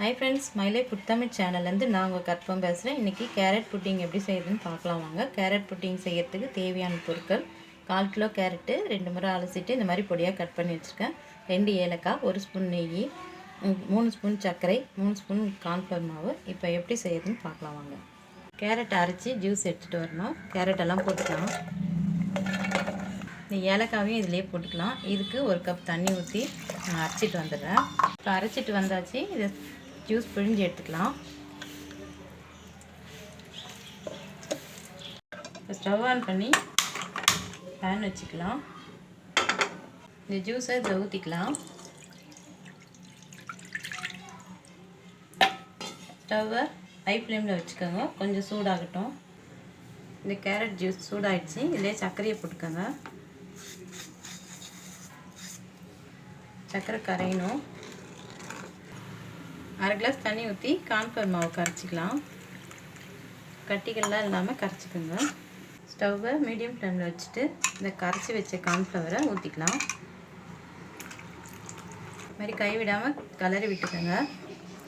Hi friends, my life Tamil channel and நான் உங்க கற்பம் பேசுறேன். இன்னைக்கு கேரட் புட்டிங் எப்படி செய்யறதுன்னு பார்க்கலாம் வாங்க. கேரட் புட்டிங் செய்யிறதுக்கு தேவையான பொருட்கள் 1/4 கிலோ கேரட் 2 முறை அலசிட்டு இந்த மாதிரி பொடியா கட் பண்ணி வச்சிருக்கேன். 2 ஏலக்காய், 1 ஸ்பூன் நெய், 3 ஸ்பூன் சர்க்கரை, 3 ஸ்பூன் கார்ன்ஃப்ளவர் மாவு. இப்போ எப்படி செய்யறதுன்னு பார்க்கலாம் வாங்க. கேரட் அரைச்சி ஜூஸ் எடுத்துட்டு வரணும். கேரட் எல்லாம் போட்டுக்கலாம். இந்த ஏலக்காவையும் இதிலே போட்டுக்கலாம். இதுக்கு 1 கப் தண்ணி ஊற்றி நான் அரைச்சிட்டு வந்துடுறேன். இப்போ அரைச்சிட்டு வந்தாச்சு. இதை ஜூஸ் பிழிஞ்சு எடுத்துக்கலாம். இப்போ ஸ்டவ் ஆன் பண்ணி பேன் வச்சுக்கலாம். இந்த ஜூஸை இதில் ஊற்றிக்கலாம். ஸ்டவ்வை ஹை ஃப்ளேமில் வச்சுக்கோங்க. கொஞ்சம் சூடாகட்டும். இந்த கேரட் ஜூஸ் சூடாகிடுச்சு. இதிலே சர்க்கரையை போட்டுக்கோங்க. சர்க்கரை கரையணும். 1/2 கிளாஸ் தண்ணி ஊற்றி கார்ன்ஃப்ளவர் மாவு கரைச்சிக்கலாம். கட்டிகள்லாம் இல்லாமல் கரைச்சிக்கோங்க. ஸ்டவ்வை மீடியம் ஃப்ளேமில் வச்சுட்டு இந்த கரைச்சி வச்ச கார்ன்ஃப்ளவரை ஊற்றிக்கலாம். இது மாதிரி கைவிடாமல் கலரி விட்டுக்கோங்க.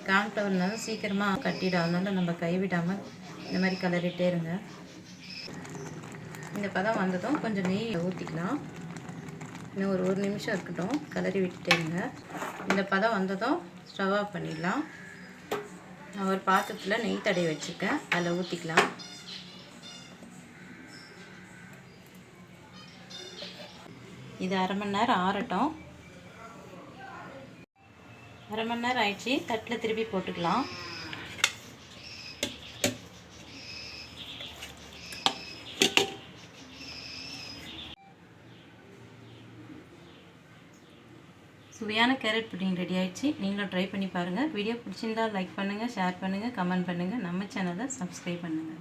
கார்ன்ஃப்ளவர்னாலும் சீக்கிரமாக கட்டிடும், அதனால நம்ம கைவிடாமல் இந்த மாதிரி கலரிட்டே இருங்க. இந்த பதம் வந்ததும் கொஞ்சம் நெய் ஊற்றிக்கலாம். இன்னும் ஒரு நிமிஷம் இருக்கட்டும், கலரி விட்டுட்டே இருங்க. இந்த பதம் வந்ததும் ஸ்டவ் ஆஃப் பண்ணிடலாம். நான் ஒரு பாத்திரத்தில் நெய் தடவி வச்சுருக்கேன், அதில் ஊற்றிக்கலாம். இது 1/2 மணி நேரம் ஆறட்டும். 1/2 மணி நேரம் ஆயிடுச்சு. தட்டில் திருப்பி போட்டுக்கலாம். சுவையான கேரட் புட்டிங் ரெடி ஆயிடுச்சு. நீங்களும் ட்ரை பண்ணி பாருங்கள். வீடியோ பிடிச்சிருந்தால் லைக் பண்ணுங்கள், ஷேர் பண்ணுங்கள், கமெண்ட் பண்ணுங்கள். நம்ம சேனலை சப்ஸ்கிரைப் பண்ணுங்கள்.